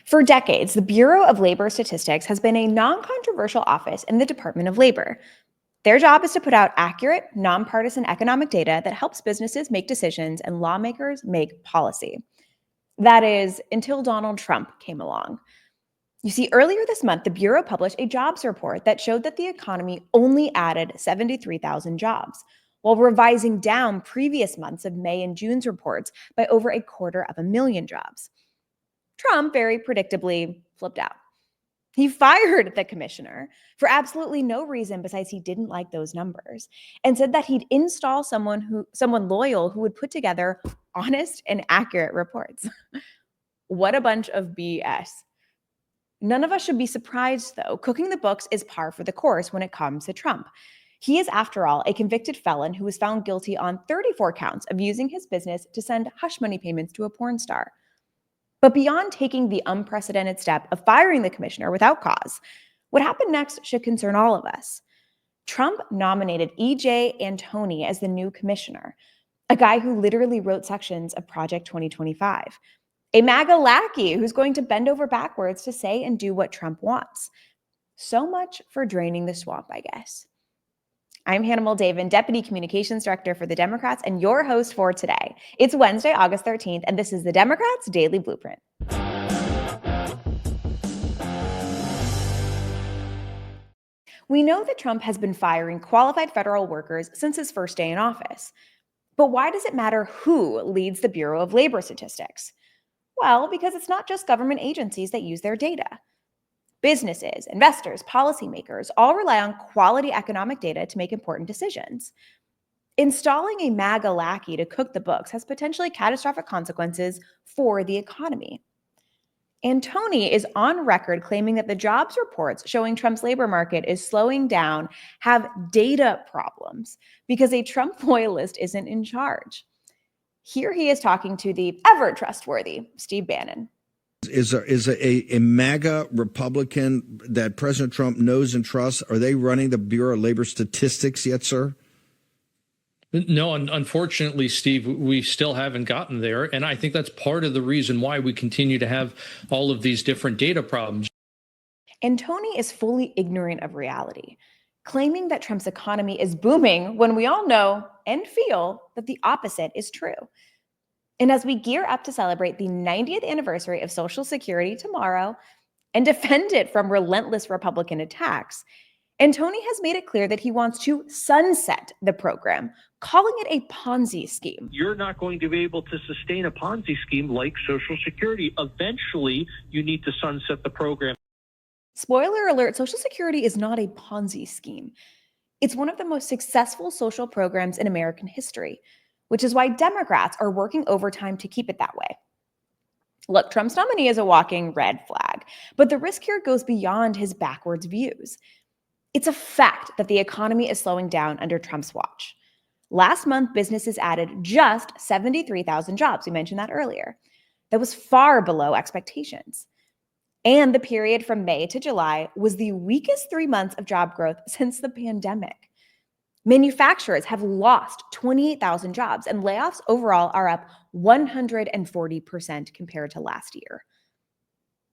For decades, the Bureau of Labor Statistics has been a non-controversial office in the Department of Labor. Their job is to put out accurate, nonpartisan economic data that helps businesses make decisions and lawmakers make policy. That is, until Donald Trump came along. You see, earlier this month, the Bureau published a jobs report that showed that the economy only added 73,000 jobs, while revising down previous months of May and June's reports by over 250,000 jobs. Trump very predictably flipped out. He fired the commissioner for absolutely no reason besides he didn't like those numbers, and said that he'd install someone loyal who would put together honest and accurate reports. What a bunch of BS. None of us should be surprised, though. Cooking the books is par for the course when it comes to Trump. He is, after all, a convicted felon who was found guilty on 34 counts of using his business to send hush money payments to a porn star. But beyond taking the unprecedented step of firing the commissioner without cause, what happened next should concern all of us. Trump nominated E.J. Antony as the new commissioner, a guy who literally wrote sections of Project 2025, a MAGA lackey who's going to bend over backwards to say and do what Trump wants. So much for draining the swamp, I guess. I'm Hannah Muldaven, Deputy Communications Director for the Democrats and your host for today. It's Wednesday, August 13th, and this is the Democrats' Daily Blueprint. We know that Trump has been firing qualified federal workers since his first day in office. But why does it matter who leads the Bureau of Labor Statistics? Well, because it's not just government agencies that use their data. Businesses, investors, policymakers all rely on quality economic data to make important decisions. Installing a MAGA lackey to cook the books has potentially catastrophic consequences for the economy. Antony is on record claiming that the jobs reports showing Trump's labor market is slowing down have data problems because a Trump loyalist isn't in charge. Here he is talking to the ever trustworthy Steve Bannon. Is a MAGA Republican that President Trump knows and trusts, are they running the Bureau of Labor Statistics yet, sir? No, unfortunately, Steve, we still haven't gotten there. And I think that's part of the reason why we continue to have all of these different data problems. Antony is fully ignorant of reality, claiming that Trump's economy is booming when we all know and feel that the opposite is true. And as we gear up to celebrate the 90th anniversary of Social Security tomorrow and defend it from relentless Republican attacks, Antony has made it clear that he wants to sunset the program, calling it a Ponzi scheme. You're not going to be able to sustain a Ponzi scheme like Social Security. Eventually, you need to sunset the program. Spoiler alert, Social Security is not a Ponzi scheme. It's one of the most successful social programs in American history, which is why Democrats are working overtime to keep it that way. Look, Trump's nominee is a walking red flag, but the risk here goes beyond his backwards views. It's a fact that the economy is slowing down under Trump's watch. Last month, businesses added just 73,000 jobs. We mentioned that earlier. That was far below expectations. And the period from May to July was the weakest 3 months of job growth since the pandemic. Manufacturers have lost 28,000 jobs, and layoffs overall are up 140% compared to last year.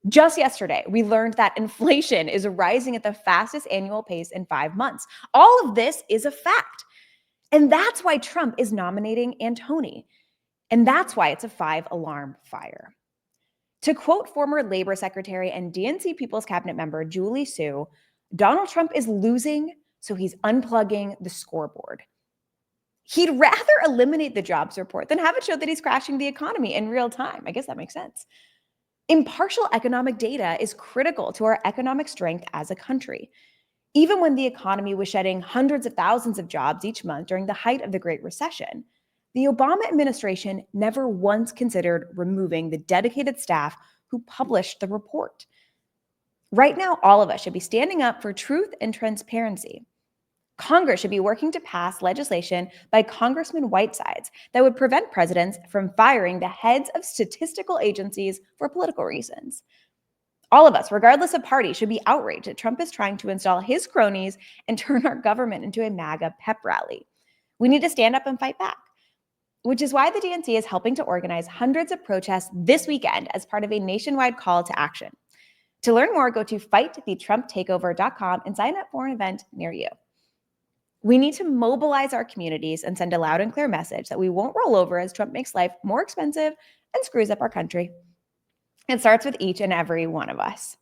Just yesterday, we learned that inflation is rising at the fastest annual pace in 5 months. All of this is a fact. And that's why Trump is nominating Antony. And that's why it's a 5-alarm fire. To quote former Labor Secretary and DNC People's Cabinet member Julie Su, Donald Trump is losing, so he's unplugging the scoreboard. He'd rather eliminate the jobs report than have it show that he's crashing the economy in real time. I guess that makes sense. Impartial economic data is critical to our economic strength as a country. Even when the economy was shedding hundreds of thousands of jobs each month during the height of the Great Recession, the Obama administration never once considered removing the dedicated staff who published the report. Right now, all of us should be standing up for truth and transparency. Congress should be working to pass legislation by Congressman Whitesides that would prevent presidents from firing the heads of statistical agencies for political reasons. All of us, regardless of party, should be outraged that Trump is trying to install his cronies and turn our government into a MAGA pep rally. We need to stand up and fight back. which is why the DNC is helping to organize hundreds of protests this weekend as part of a nationwide call to action. To learn more, go to fightthetrumptakeover.com and sign up for an event near you. We need to mobilize our communities and send a loud and clear message that we won't roll over as Trump makes life more expensive and screws up our country. It starts with each and every one of us.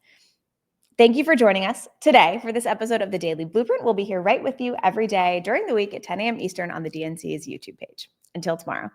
Thank you for joining us today for this episode of the Daily Blueprint. We'll be here right with you every day during the week at 10 a.m. Eastern on the DNC's YouTube page. Until tomorrow.